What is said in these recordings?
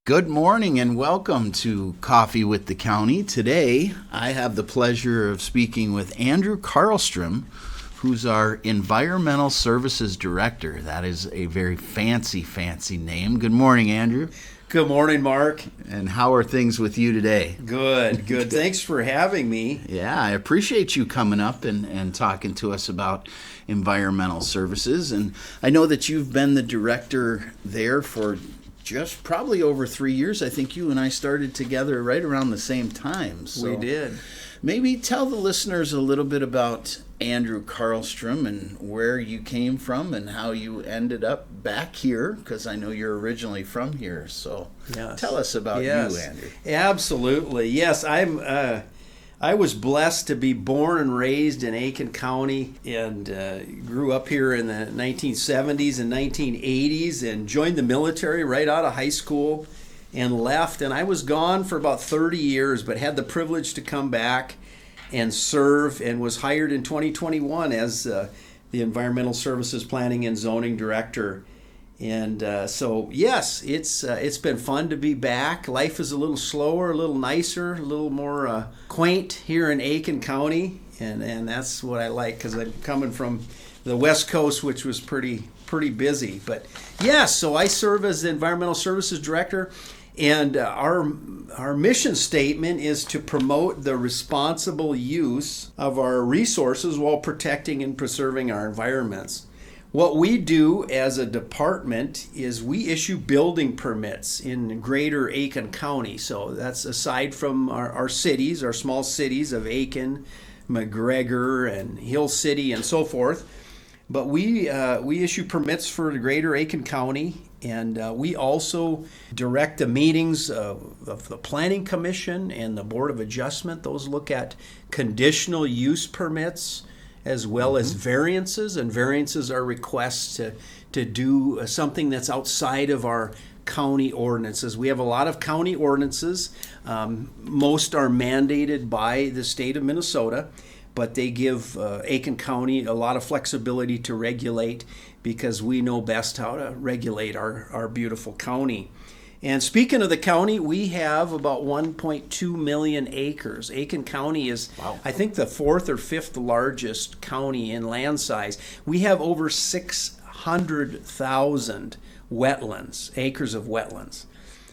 Good morning and welcome to Coffee with the County. Today, I have the pleasure of speaking with Andrew Carlstrom, who's our Environmental Services Director. That is a very fancy name. Good morning, Andrew. Good morning, Mark. And how are things with you today? Good. Thanks for having me. Yeah, I appreciate you coming up and talking to us about environmental services. And I know that you've been the director there for just probably over 3 years. I think you and I started together right around the same time. So we did. Maybe tell the listeners a little bit about Andrew Carlstrom and where you came from and how you ended up back here, because I know you're originally from here. So yes. Tell us about you, Andrew. Absolutely. Yes, I was blessed to be born and raised in Aiken County and grew up here in the 1970s and 1980s and joined the military right out of high school and left. And I was gone for about 30 years, but had the privilege to come back and serve, and was hired in 2021 as the Environmental Services Planning and Zoning Director. And so, yes, it's been fun to be back. Life is a little slower, a little nicer, a little more quaint here in Aiken County, and that's what I like, because I'm coming from the West Coast, which was pretty busy. But yes, so I serve as the Environmental Services Director, and our mission statement is to promote the responsible use of our resources while protecting and preserving our environments. What we do as a department is we issue building permits in greater Aiken County. So that's aside from our cities, our small cities of Aiken, McGregor, and Hill City, and so forth. But we issue permits for the greater Aiken County, and we also direct the meetings of the Planning Commission and the Board of Adjustment. Those look at conditional use permits as well as variances, and variances are requests to do something that's outside of our county ordinances. We have a lot of county ordinances. Most are mandated by the state of Minnesota, but they give Aiken County a lot of flexibility to regulate, because we know best how to regulate our beautiful county. And speaking of the county, we have about 1.2 million acres. Aiken County is, wow, I think, the fourth or fifth largest county in land size. We have over 600,000 wetlands, acres of wetlands.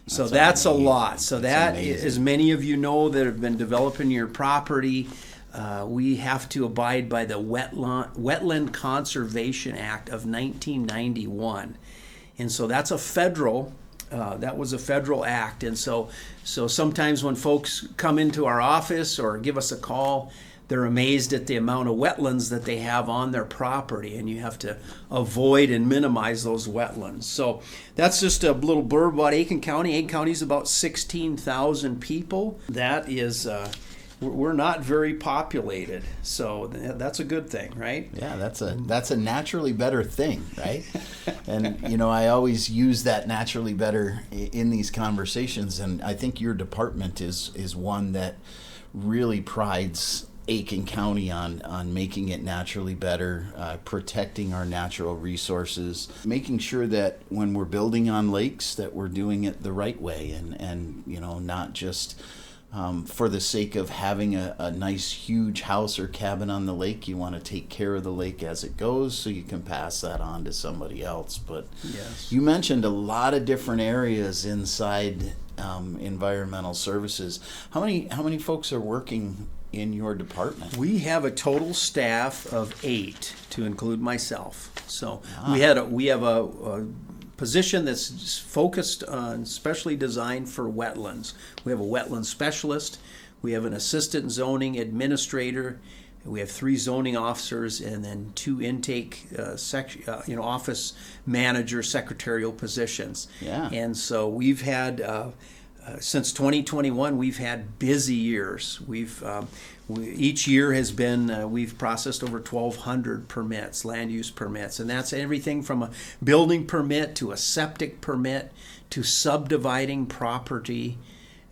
So that's a lot. So that, as many of you know that have been developing your property, we have to abide by the Wetland Conservation Act of 1991. And so that's a federal that was a federal act. And so sometimes when folks come into our office or give us a call, they're amazed at the amount of wetlands that they have on their property, and you have to avoid and minimize those wetlands. So that's just a little blurb about Aiken County. Aiken County is about 16,000 people. That is... we're not very populated, so that's a good thing, right? Yeah, that's a naturally better thing, right? And I always use that naturally better in these conversations, and I think your department is one that really prides Aiken County on making it naturally better, protecting our natural resources, making sure that when we're building on lakes that we're doing it the right way, and not just for the sake of having a nice huge house or cabin on the lake. You want to take care of the lake as it goes so you can pass that on to somebody else. But yes, you mentioned a lot of different areas inside environmental services. How many folks are working in your department? We have a total staff of 8, to include myself. So we have a position that's focused on, specially designed for wetlands. We have a wetland specialist, we have an assistant zoning administrator, we have 3 zoning officers, and then 2 intake office manager secretarial positions. Yeah. And so we've had since 2021, we've had busy years. Each year has been, we've processed over 1,200 permits, land use permits, and that's everything from a building permit to a septic permit to subdividing property.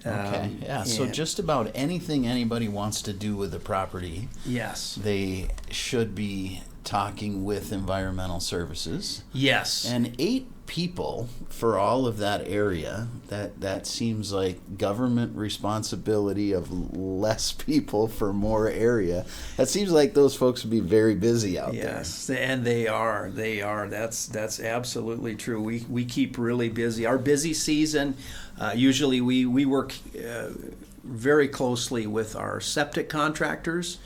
Okay, yeah, so just about anything anybody wants to do with the property, yes, they should be talking with environmental services. Yes. And 8 people for all of that area, that seems like government responsibility of less people for more area. That seems like those folks would be very busy out there. Yes, and they are. That's absolutely true. We keep really busy. Our busy season, usually we work very closely with our septic contractors.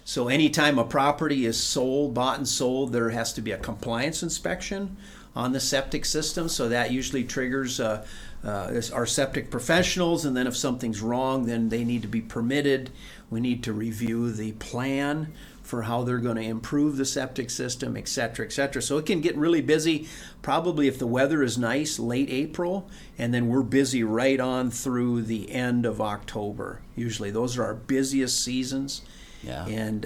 So anytime a property is bought and sold, there has to be a compliance inspection on the septic system. So that usually triggers our septic professionals, and then if something's wrong, then they need to be permitted. We need to review the plan for how they're going to improve the septic system, et cetera, et cetera. So it can get really busy, probably if the weather is nice, late April, and then we're busy right on through the end of October. Usually those are our busiest seasons. Yeah. And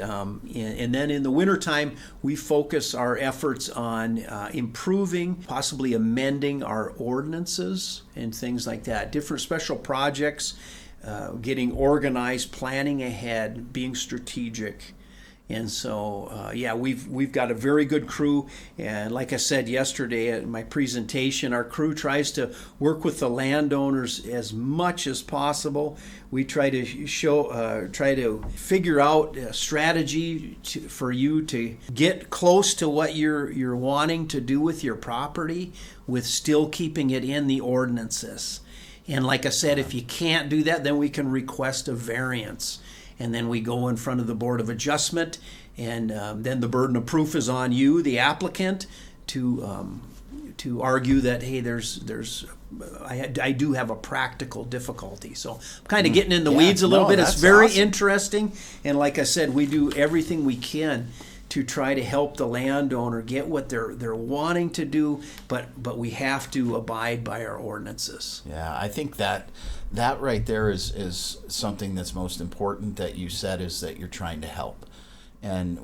then in the wintertime, we focus our efforts on improving, possibly amending our ordinances and things like that. Different special projects, getting organized, planning ahead, being strategic. And so, we've got a very good crew. And like I said yesterday at my presentation, our crew tries to work with the landowners as much as possible. We try to try to figure out a strategy for you to get close to what you're wanting to do with your property, with still keeping it in the ordinances. And like I said, if you can't do that, then we can request a variance. And then we go in front of the Board of Adjustment, and then the burden of proof is on you, the applicant, to argue that, hey, I do have a practical difficulty. So I'm kind of getting in the weeds a little bit. It's very interesting, and like I said, we do everything we can to try to help the landowner get what they're wanting to do, but we have to abide by our ordinances. Yeah, I think that right there is something that's most important that you said, is that you're trying to help. And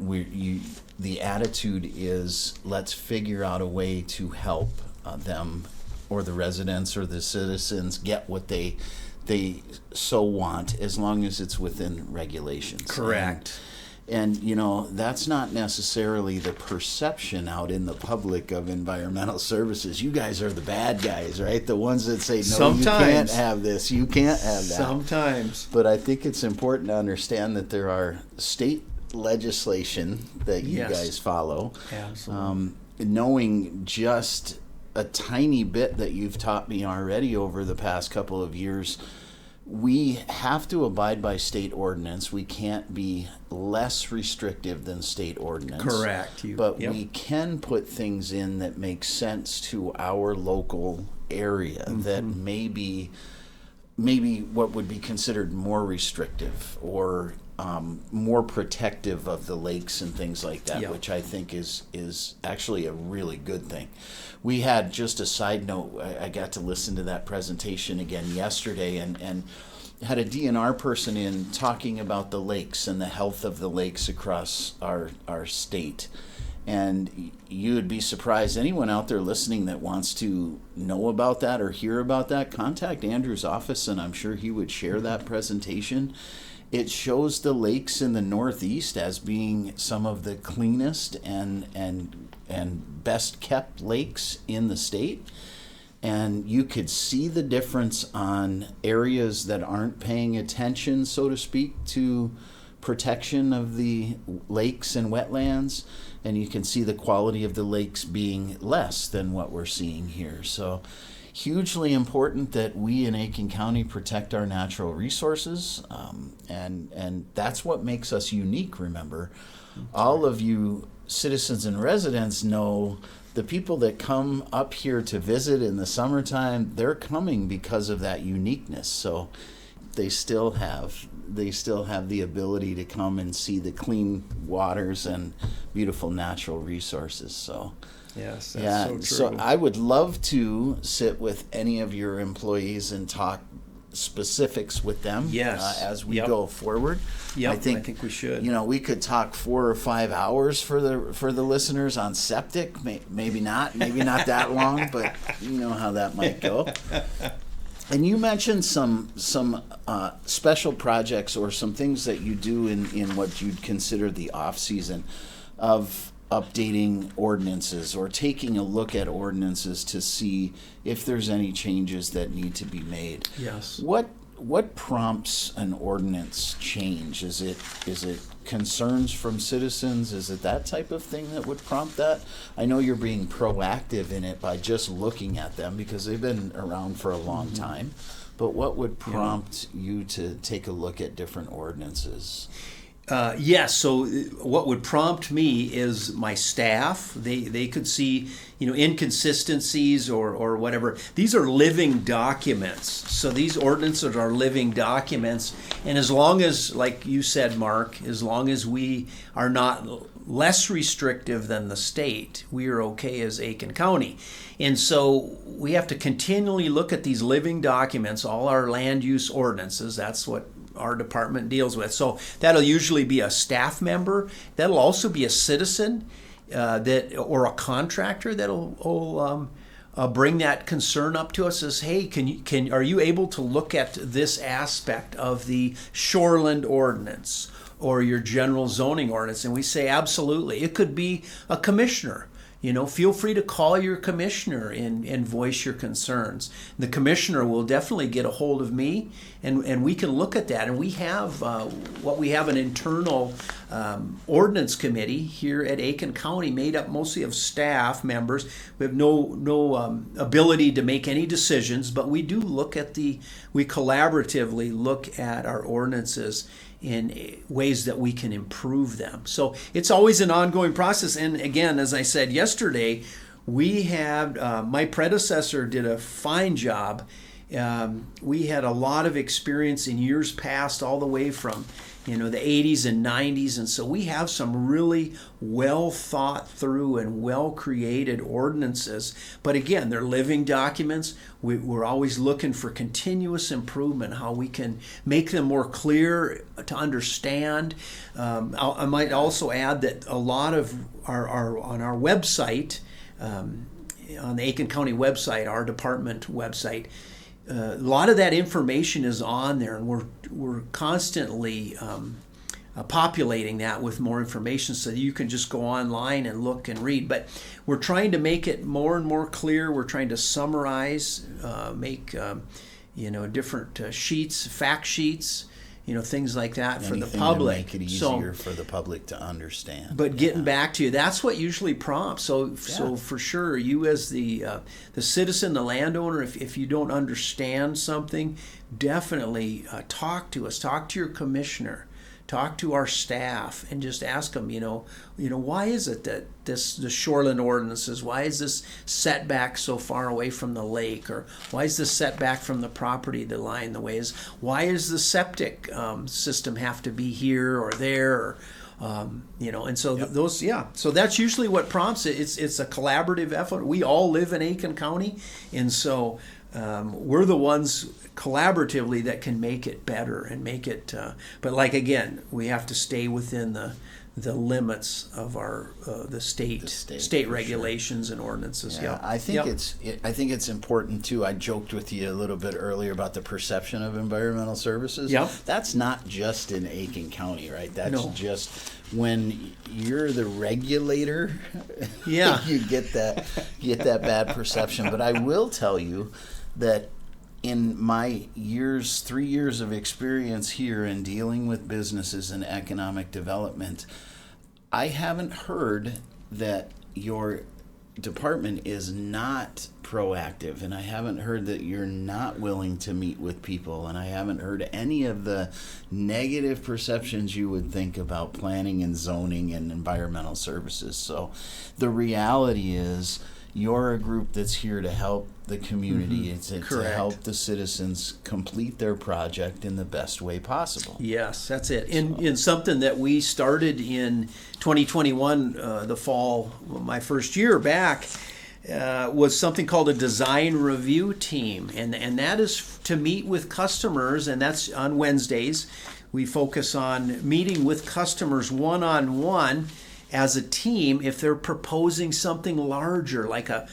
the attitude is, let's figure out a way to help them, or the residents or the citizens, get what they so want, as long as it's within regulations. Correct. And that's not necessarily the perception out in the public of environmental services. You guys are the bad guys, right? The ones that say, no, sometimes you can't have this, you can't have that. Sometimes. But I think it's important to understand that there are state legislation that you guys follow. Absolutely. Knowing just a tiny bit that you've taught me already over the past couple of years, we have to abide by state ordinance. We can't be less restrictive than state ordinance. Correct. We can put things in that make sense to our local area, that maybe what would be considered more restrictive, or more protective of the lakes and things like that, which I think is actually a really good thing. We had, just a side note, I got to listen to that presentation again yesterday, and had a DNR person in talking about the lakes and the health of the lakes across our state. And you would be surprised, anyone out there listening that wants to know about that or hear about that, contact Andrew's office, and I'm sure he would share that presentation. It shows the lakes in the Northeast as being some of the cleanest and best kept lakes in the state. And you could see the difference on areas that aren't paying attention, so to speak, to protection of the lakes and wetlands. And you can see the quality of the lakes being less than what we're seeing here. So hugely important that we in Aiken County protect our natural resources, and that's what makes us unique. Remember, all of you citizens and residents know the people that come up here to visit in the summertime, they're coming because of that uniqueness. So they still have the ability to come and see the clean waters and beautiful natural resources. So yes, that's so true. So I would love to sit with any of your employees and talk specifics with them as we go forward. I think we should. We could talk 4 or 5 hours for the listeners on septic. Maybe not that long, but you know how that might go. And you mentioned some special projects or some things that you do in what you'd consider the off season of updating ordinances or taking a look at ordinances to see if there's any changes that need to be made. Yes. What prompts an ordinance change? Is it concerns from citizens? Is it that type of thing that would prompt that? I know you're being proactive in it by just looking at them because they've been around for a long time. But what would prompt you to take a look at different ordinances? Yes. So what would prompt me is my staff. They could see, inconsistencies or whatever. These are living documents. So these ordinances are living documents. And as long as, like you said, Mark, as long as we are not less restrictive than the state, we are okay as Aiken County. And so we have to continually look at these living documents, all our land use ordinances. That's what our department deals with. So that'll usually be a staff member. That'll also be a citizen or a contractor that'll bring that concern up to us as, hey, are you able to look at this aspect of the shoreland ordinance or your general zoning ordinance? And we say absolutely. It could be a commissioner. Feel free to call your commissioner and voice your concerns. The commissioner will definitely get a hold of me, and we can look at that. And we have an internal ordinance committee here at Aiken County, made up mostly of staff members. We have no ability to make any decisions, but we do we collaboratively look at our ordinances in ways that we can improve them. So it's always an ongoing process. And again, as I said yesterday, we had, my predecessor did a fine job. We had a lot of experience in years past, all the way from, the 80s and 90s. And so we have some really well thought through and well created ordinances. But again, they're living documents. We're always looking for continuous improvement, how we can make them more clear to understand. I might also add that a lot of our on our website, on the Aiken County website, our department website, a lot of that information is on there, and we're constantly populating that with more information so that you can just go online and look and read. But we're trying to make it more and more clear. We're trying to summarize, make different sheets, fact sheets, things like that for the public. To make it easier for the public to understand. But getting back to you, that's what usually prompts. So for sure, you as the citizen, the landowner, if you don't understand something, definitely talk to us. Talk to your commissioner. Talk to our staff and just ask them, why is it that the shoreline ordinances, why is this setback so far away from the lake, or why is this setback from the property line the way is? Why is the septic system have to be here or there, or and so those, so that's usually what prompts it. It's a collaborative effort. We all live in Aiken County, and so we're the ones collaboratively that can make it better and make it. But again, we have to stay within the limits of our the state regulations and ordinances. I think it's important too. I joked with you a little bit earlier about the perception of environmental services. That's not just in Aiken County, right? That's just when you're the regulator. You get that bad perception. But I will tell you that in my 3 years of experience here in dealing with businesses and economic development, I haven't heard that your department is not proactive, and I haven't heard that you're not willing to meet with people, and I haven't heard any of the negative perceptions you would think about planning and zoning and environmental services. So the reality is, you're a group that's here to help the community, to help the citizens complete their project in the best way possible. Yes, that's it. In something that we started in 2021, the fall, my first year back, was something called a design review team. And that is to meet with customers, and that's on Wednesdays. We focus on meeting with customers one-on-one as a team if they're proposing something larger, like a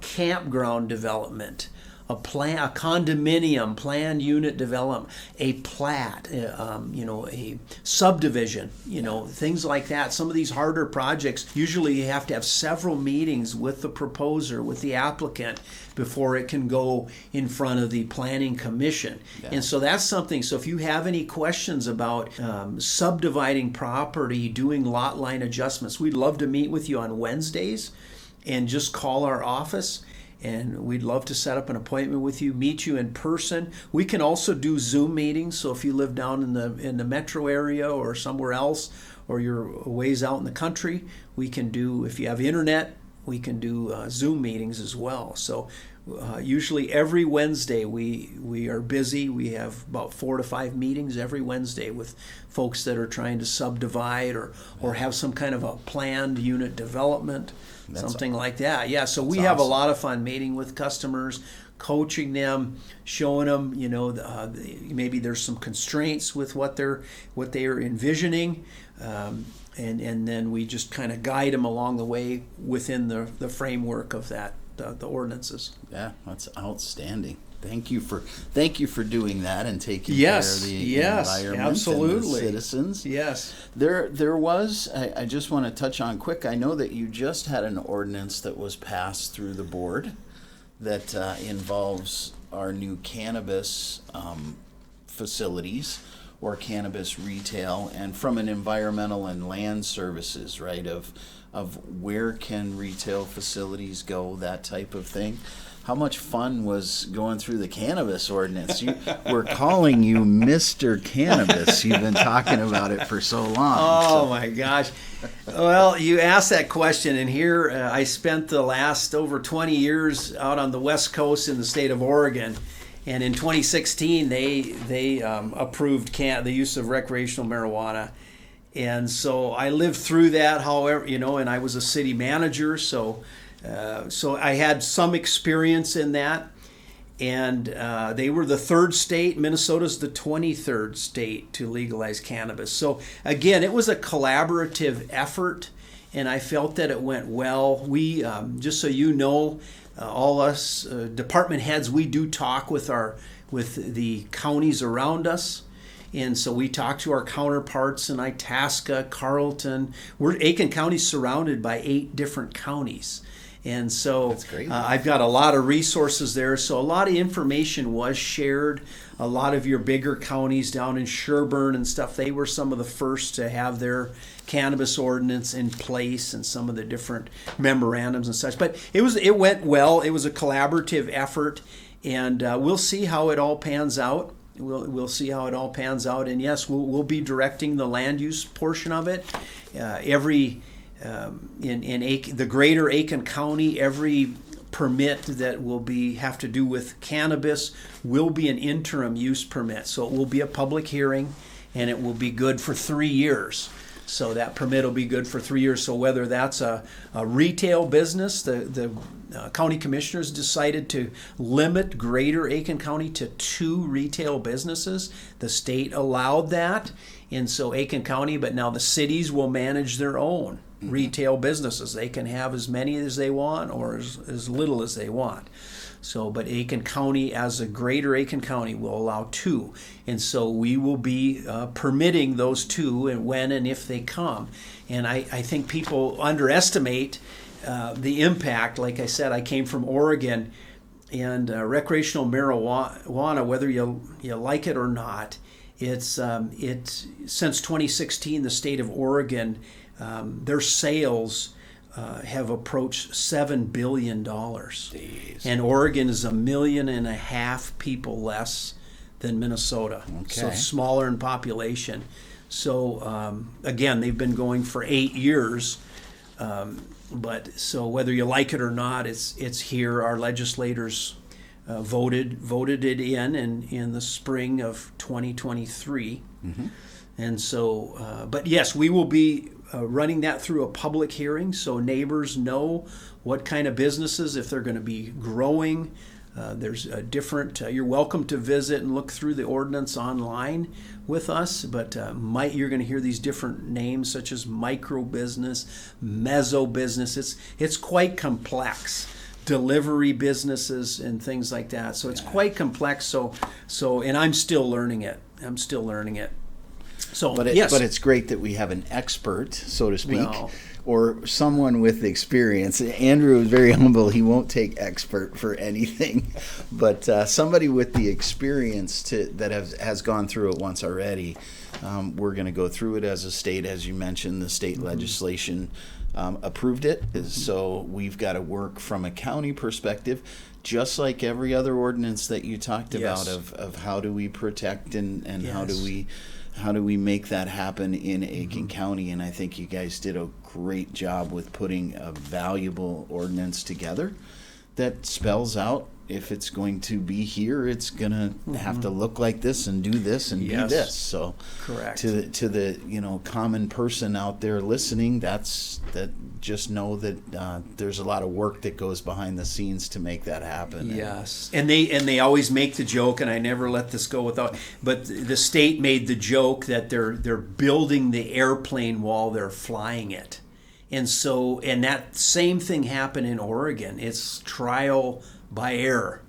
campground development, a plan, a condominium, planned unit development, a plat, a subdivision, things like that. Some of these harder projects, usually you have to have several meetings with the proposer, with the applicant, before it can go in front of the planning commission. Yeah. And so that's something. So if you have any questions about subdividing property, doing lot line adjustments, we'd love to meet with you on Wednesdays, and just call our office, and we'd love to set up an appointment with you, meet you in person. We can also do Zoom meetings, so if you live down in the metro area or somewhere else, or you're a ways out in the country, we can do, if you have internet, we can do Zoom meetings as well. So usually every Wednesday we are busy. We have about 4 to 5 meetings every Wednesday with folks that are trying to subdivide or have some kind of a planned unit development, something like that. Yeah, so we have a lot of fun meeting with customers, coaching them, showing them, maybe there's some constraints with what they are envisioning. And then we just kind of guide them along the way within the framework of that, the ordinances. Yeah, that's outstanding. Thank you for doing that and taking care of the environment absolutely. And the citizens. Yes. There was, I just want to touch on quick, I know that you just had an ordinance that was passed through the board that involves our new cannabis facilities, or cannabis retail, and from an environmental and land services, right, of where can retail facilities go, that type of thing. How much fun was going through the cannabis ordinance? We're calling you Mr. Cannabis. You've been talking about it for so long. Oh, my gosh. Well, you asked that question, and here I spent the last over 20 years out on the West Coast in the state of Oregon. And in 2016, they approved the use of recreational marijuana. And so I lived through that, however, and I was a city manager, so I had some experience in that. And they were the third state. Minnesota's the 23rd state to legalize cannabis. So again, it was a collaborative effort, and I felt that it went well. We, just so you know, all us department heads, we do talk with the counties around us. And so we talk to our counterparts in Itasca, Carlton. Aiken County's surrounded by 8 different counties. And so I've got a lot of resources there. So a lot of information was shared. A lot of your bigger counties down in Sherburne and stuff, they were some of the first to have their cannabis ordinance in place and some of the different memorandums and such. But it went well. It was a collaborative effort, and we'll see how it all pans out. We'll see how it all pans out. And yes, we'll be directing the land use portion of it. In the greater Aiken County, every permit that will have to do with cannabis will be an interim use permit. So it will be a public hearing, and it will be good for 3 years. So that permit will be good for 3 years. So whether that's a retail business, the county commissioners decided to limit greater Aiken County to 2 retail businesses. The state allowed that, and so Aiken County, but now the cities will manage their own retail businesses. They can have as many as they want or as little as they want. So, but Aiken County, as a greater Aiken County, will allow 2. And so we will be permitting those 2 and when and if they come. And I think people underestimate the impact. Like I said, I came from Oregon, and recreational marijuana, whether you like it or not, it's since 2016, the state of Oregon, their sales have approached $7 billion. Jeez. And Oregon is 1.5 million people less than Minnesota. Okay. So smaller in population. So again, they've been going for 8 years. But so whether you like it or not, it's here. Our legislators voted it in the spring of 2023. Mm-hmm. And so, but yes, we will be running that through a public hearing so neighbors know what kind of businesses, if they're going to be growing. There's a different, you're welcome to visit and look through the ordinance online with us, but you're going to hear these different names such as micro business, meso business. It's quite complex. delivery businesses and things like that. So it's quite complex. So and I'm still learning it. So, but yes. But it's great that we have an expert, so to speak, Well, or someone with experience. Andrew is very humble. He won't take expert for anything, but somebody with the experience that has gone through it once already. We're going to go through it as a state. As you mentioned, the state legislation approved it. So we've got to work from a county perspective, just like every other ordinance that you talked about of how do we protect and how do we make that happen in Aiken County. And I think you guys did a great job with putting a valuable ordinance together that spells out, if it's going to be here, it's going to have to look like this and do this and be this. So correct. To the common person out there listening, just know that there's a lot of work that goes behind the scenes to make that happen. Yes, and they always make the joke, and I never let this go without. But the state made the joke that they're building the airplane while they're flying it, and that same thing happened in Oregon. It's trial by error.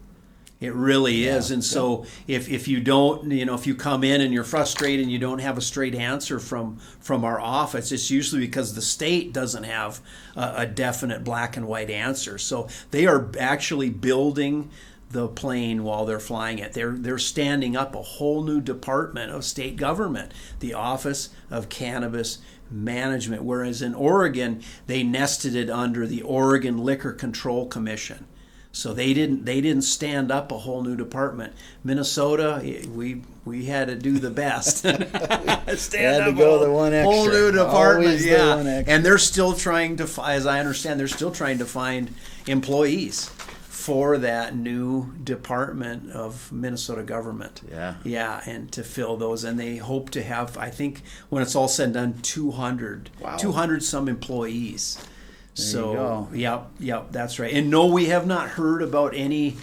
It really is. And so if you don't, if you come in and you're frustrated and you don't have a straight answer from our office, it's usually because the state doesn't have a definite black and white answer. So they are actually building the plane while they're flying it. They're standing up a whole new department of state government, the Office of Cannabis Management, whereas in Oregon, they nested it under the Oregon Liquor Control Commission. So they didn't stand up a whole new department. Minnesota, we had to do the best. Stand had up to go a the one extra. whole new department. Always the one extra. And they're still trying to, as I understand, they're still trying to find employees for that new department of Minnesota government. Yeah, and to fill those. And they hope to have, I think, when it's all said and done, 200 some employees. So, yep, that's right. And no, we have not heard about any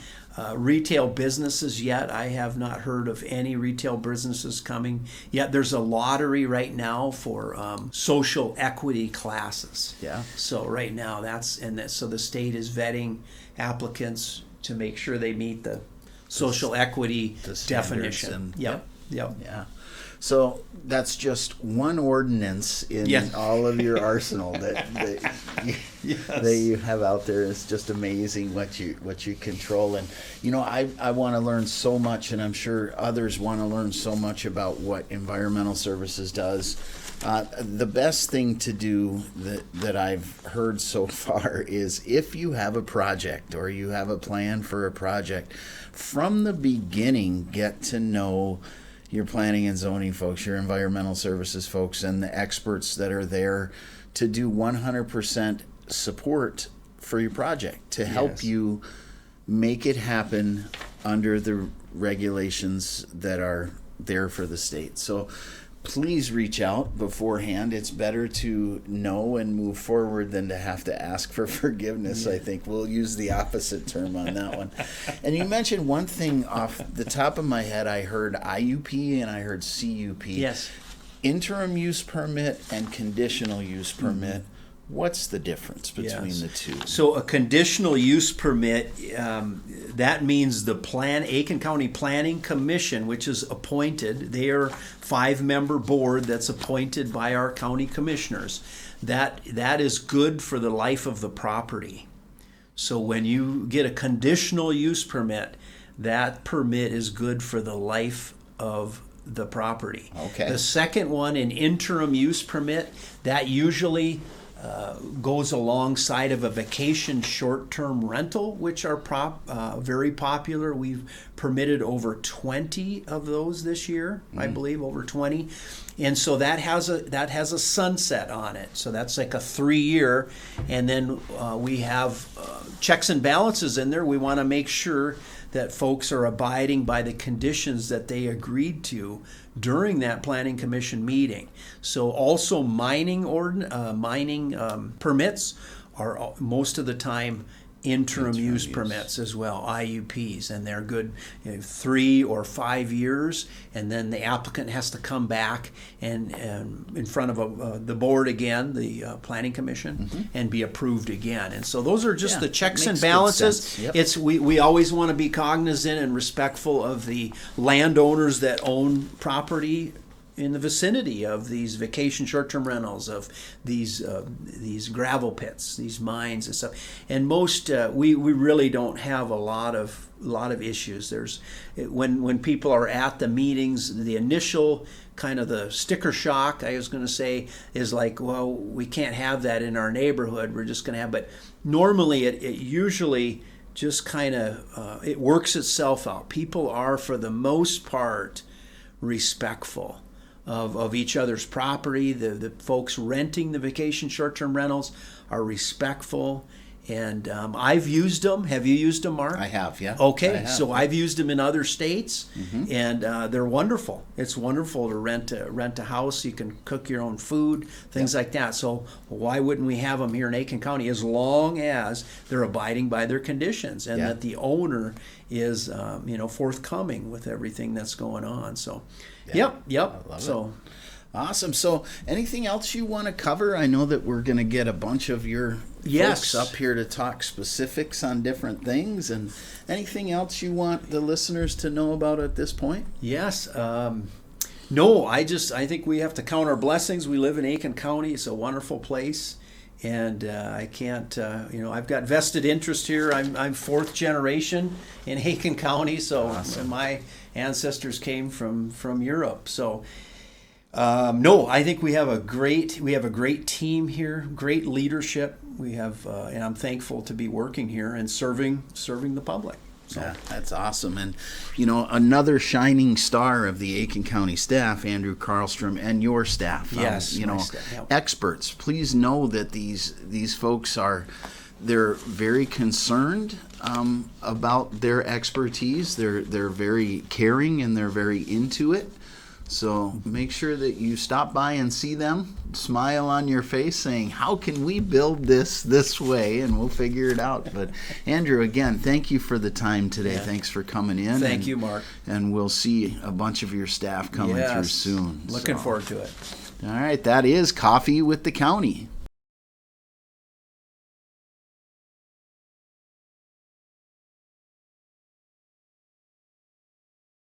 retail businesses yet. I have not heard of any retail businesses coming yet. There's a lottery right now for social equity classes. Yeah. So right now so the state is vetting applicants to make sure they meet the social equity definition. Yep. Yeah. So that's just one ordinance in all of your arsenal that you have out there. It's just amazing what you control. And I want to learn so much, and I'm sure others want to learn so much about what environmental services does. The best thing to do that I've heard so far is, if you have a project or you have a plan for a project, from the beginning, get to know your planning and zoning folks, your environmental services folks, and the experts that are there to do 100% support for your project, to help you make it happen under the regulations that are there for the state. So please reach out beforehand. It's better to know and move forward than to have to ask for forgiveness. I think we'll use the opposite term on that one. And you mentioned one thing off the top of my head. I heard IUP and I heard CUP. Yes. Interim use permit and conditional use permit. What's the difference between the two? So a conditional use permit, that means the Aiken County Planning Commission, which is appointed, they are 5-member board that's appointed by our county commissioners. That is good for the life of the property. So when you get a conditional use permit, that permit is good for the life of the property. Okay. The second one, an interim use permit, that usually goes alongside of a vacation short-term rental, which are very popular. We've permitted over 20 of those this year, I believe, over 20. And so that has a sunset on it. So that's like a 3-year. And then we have checks and balances in there. We want to make sure that folks are abiding by the conditions that they agreed to during that planning commission meeting. So also mining permits are most of the time interim use permits as well, IUPs, and they're good 3 or 5 years, and then the applicant has to come back and in front of the board again, the planning commission, and be approved again. And so those are just the checks and balances. Yep. It's we always want to be cognizant and respectful of the landowners that own property in the vicinity of these vacation short-term rentals, of these gravel pits, these mines and stuff. And most we really don't have a lot of issues. When people are at the meetings, the initial kind of the sticker shock, I was going to say, is like, well, we can't have that in our neighborhood. We're just going to have, but normally it usually just kind of it works itself out. People are, for the most part, respectful of each other's property. The folks renting the vacation short-term rentals are respectful. And I've used them. Have you used them, Mark? I have, yeah. Okay, so I've used them in other states, and they're wonderful. It's wonderful to rent a house. You can cook your own food, things like that. So why wouldn't we have them here in Aiken County, as long as they're abiding by their conditions and that the owner is forthcoming with everything that's going on. So, yep. I love it. Awesome. So anything else you want to cover? I know that we're going to get a bunch of your folks up here to talk specifics on different things. And anything else you want the listeners to know about at this point? Yes. No, I think we have to count our blessings. We live in Aiken County. It's a wonderful place. And I can't, I've got vested interest here. I'm fourth generation in Aiken County. So awesome. My ancestors came from Europe. So no, I think we have a great team here, great leadership. We have, and I'm thankful to be working here and serving the public. So. Yeah, that's awesome. And, another shining star of the Aiken County staff, Andrew Carlstrom, and your staff. Yes, staff, yep. Experts. Please know that these folks they're very concerned about their expertise. They're very caring and they're very into it. So make sure that you stop by and see them, smile on your face saying, how can we build this way? And we'll figure it out. But Andrew, again, thank you for the time today. Yeah. Thanks for coming in. Thank you, Mark. And we'll see a bunch of your staff coming through soon. Looking forward to it. All right, that is Coffee with the County.